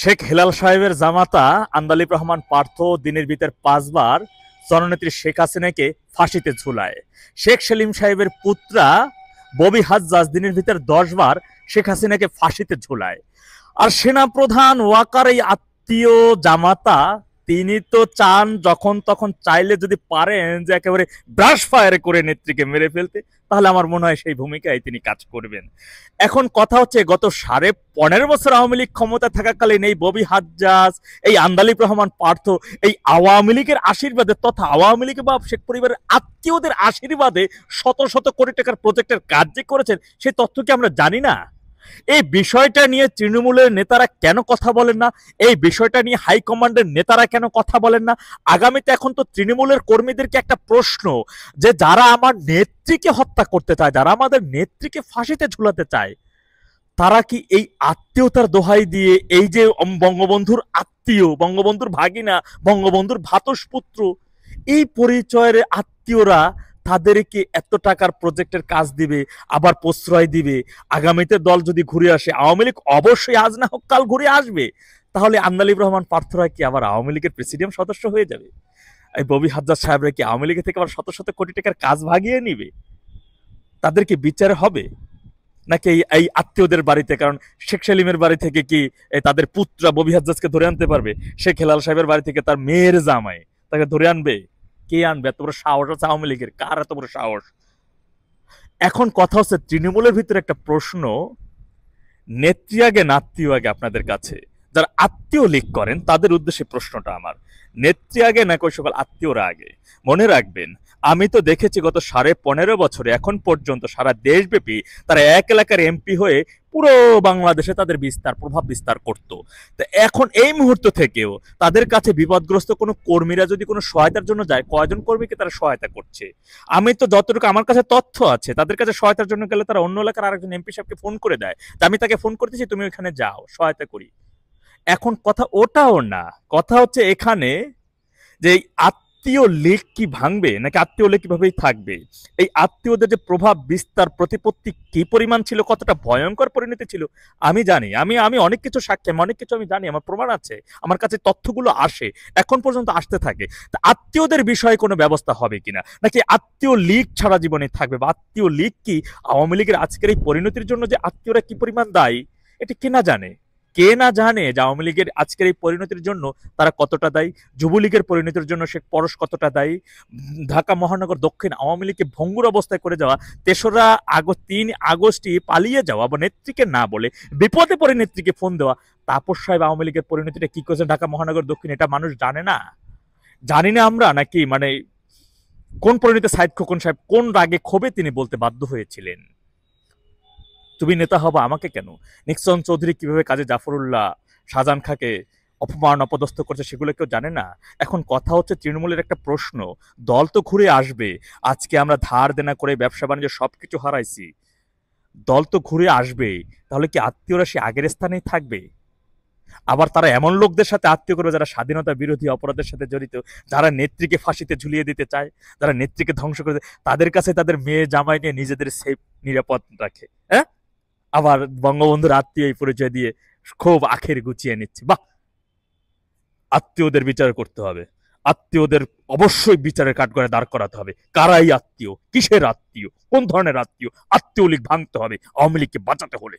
শেখ হেলাল সাহেবের জামাতা আন্দালিব রহমান পার্থ দিনের ভিতর 5 বার জননেত্রী শেখ হাসিনাকে ফাঁসিতে ঝুলায়। শেখ সেলিম সাহেবের পুত্রা ববি হাজ্জাজ দিনের ভিতর 10 বার শেখ হাসিনাকে ফাঁসিতে ঝুলায়। আর সেনাপ্রধান ওয়াকার এই আত্মীয় জামাতা তিনি তো চান যখন তখন চাইলে যদি পারেন যে একেবারে ব্রাশ ফায়ার করে নেত্রীকে মেরে ফেলতে, তাহলে আমার মনে হয় সেই ভূমিকায় তিনি কাজ করবেন। এখন কথা হচ্ছে গত 15.5 বছর আওয়ামী লীগ ক্ষমতা থাকাকালীন এই ববি হাজ্জাজ, এই আন্দালিব রহমান পার্থ, এই আওয়ামী লীগের আশীর্বাদে তথা আওয়ামী লীগ বা শেখ পরিবারের আত্মীয়দের আশীর্বাদে শত শত কোটি টাকার প্রজেক্টের কাজ যে করেছেন সেই তথ্য কি আমরা জানি না? এই বিষয়টা নিয়ে তৃণমূলের নেতারা কেন কথা বলেন না? এই বিষয়টা নিয়ে হাইকমান্ডের নেতারা কেন কথা বলেন না? আগামীতে এখন তো তৃণমূলের কর্মীদেরকে একটা প্রশ্ন, যে যারা আমার নেত্রীকে হত্যা করতে চায়, যারা আমাদের নেত্রীকে ফাঁসিতে ঝুলাতে চায়, তারা কি এই আত্মীয়তার দোহাই দিয়ে এই যে বঙ্গবন্ধুর আত্মীয়, বঙ্গবন্ধুর ভাগিনা, বঙ্গবন্ধুর ভাতসপুত্র, এই পরিচয়ের আত্মীয়রা তাদেরকে এত টাকার প্রজেক্টের কাজ দিবে, আবার প্রশ্রয় দিবে? আগামীতে দল যদি ঘুরে আসে, আওয়ামী লীগ অবশ্যই আজ না হোক কাল ঘুরে আসবে, তাহলে আন্দালিব রহমান পার্থরা কি আবার আওয়ামী লীগের প্রেসিডিয়াম সদস্য হয়ে যাবে? এই ববি হাজ্জাজ সাহেবরা কি আওয়ামী লীগের থেকে আবার শত শত কোটি টাকার কাজ ভাগিয়ে নিবে? তাদেরকে বিচার হবে নাকি এই আত্মীয়দের বাড়িতে? কারণ শেখ সেলিমের বাড়ি থেকে কি তাদের পুত্রা ববি হাজ্জাজকে ধরে আনতে পারবে? শেখ হেলাল সাহেবের বাড়ি থেকে তার মেয়ের জামাই তাকে ধরে আনবে? কে আনবে? এত বড় সাহস আছে আওয়ামী লীগের? কার এত বড় সাহস? এখন কথা হচ্ছে তৃণমূলের ভিতরে একটা প্রশ্ন, নেত্রী আগে নাত্মীয় আগে আপনাদের কাছে? যারা আত্মীয় লীগ করেন তাদের উদ্দেশ্যে প্রশ্নটা আমার, নেত্রী আগে নাকি ওই সকল আত্মীয়রা আগে? মনে রাখবেন, আমি তো দেখেছি গত 15.5 বছরে এখন পর্যন্ত সারা দেশব্যাপী তারা এক এলাকার এমপি হয়ে পুরো বাংলাদেশে তাদের প্রভাব বিস্তার করত। তো এখন এই মুহূর্ত থেকেও তাদের কাছে বিপদগ্রস্ত কোনো কর্মীরা যদি কোনো সহায়তার জন্য যায়, কয়জন কর্মীকে তারা সহায়তা করছে? আমি তো যতটুকু আমার কাছে তথ্য আছে, তাদের কাছে সহায়তার জন্য গেলে তারা অন্য এলাকার আরেকজন এমপি সাহেবকে ফোন করে দেয়, আমি তাকে ফোন করতেছি, তুমি ওইখানে যাও, সহায়তা করি। এখন কথা ওটাও না, কথা হচ্ছে এখানে যে আত্মীয় লীগ কি ভাঙবে নাকি আত্মীয় লীগ কিভাবেই থাকবে? এই আত্মীয়দের যে প্রভাব বিস্তার প্রতিপত্তি কি পরিমাণ ছিল, কতটা ভয়ঙ্কর পরিণতি ছিল আমি জানি। আমি আমি অনেক কিছু সাক্ষী, অনেক কিছু আমি জানি, আমার প্রমাণ আছে, আমার কাছে তথ্যগুলো আসে, এখন পর্যন্ত আসতে থাকে। আত্মীয়দের বিষয়ে কোনো ব্যবস্থা হবে কিনা, নাকি আত্মীয় লীগ ছাড়া জীবনে থাকবে? বা আত্মীয় লীগ কি আওয়ামী লীগের আজকের এই পরিণতির জন্য যে আত্মীয়রা কি পরিমাণ দায়ী, এটি কে না জানে? কে না জানে যে আওয়ামী লীগের আজকের এই পরিণতির জন্য তারা কতটা দায়ী? যুবলীগের পরিণতির জন্য শেখ পরশ কতটা দায়ী? ঢাকা মহানগর দক্ষিণ আওয়ামী লীগকে ভঙ্গুর অবস্থায় করে যাওয়া, 3 আগস্টই পালিয়ে যাওয়া বা নেত্রীকে না বলে বিপদে পড়ে নেত্রীকে ফোন দেওয়া, তাপস সাহেব আওয়ামী লীগের পরিণতিটা কি করেছেন ঢাকা মহানগর দক্ষিণ, এটা মানুষ জানে না? জানি না আমরা নাকি? মানে কোন পরিণতি সাইদ খোকন সাহেব কোন রাগে ক্ষোভে তিনি বলতে বাধ্য হয়েছিলেন, তুমি নেতা হবা আমাকে কেন? নিক্সন চৌধুরী কিভাবে কাজী জাফরুল্লাহ, শাহজাহান খাকে অপমান অপদস্থ করছে সেগুলো কেউ জানে না? এখন কথা হচ্ছে তৃণমূলের একটা প্রশ্ন, দল তো ঘুরে আসবে। আজকে আমরা ধার দেনা করে ব্যবসা বাণিজ্য সবকিছু হারাইছি, দল তো ঘুরে আসবে। তাহলে কি আত্মীয়রা সে আগের স্থানেই থাকবে? আবার তারা এমন লোকদের সাথে আত্মীয় করবে যারা স্বাধীনতা বিরোধী অপরাধের সাথে জড়িত, যারা নেত্রীকে ফাঁসিতে ঝুলিয়ে দিতে চায়, যারা নেত্রীকে ধ্বংস করে, তাদের কাছে তাদের মেয়ে জামাই নিয়ে নিজেদের সেফ নিরাপদ রাখে। হ্যাঁ, আবার বঙ্গবন্ধুর আত্মীয় এই পরিচয় দিয়ে খুব আখের গুছিয়ে নিচ্ছে। বাহ! আত্মীয়দের বিচার করতে হবে, আত্মীয়দের অবশ্যই বিচারের কাঠগড়ায় দাঁড় করাতে হবে। কারাই আত্মীয়, কিসের আত্মীয়, কোন ধরনের আত্মীয়? আত্মীয় লীগ ভাঙতে হবে আওয়ামী লীগকে বাঁচাতে হলে।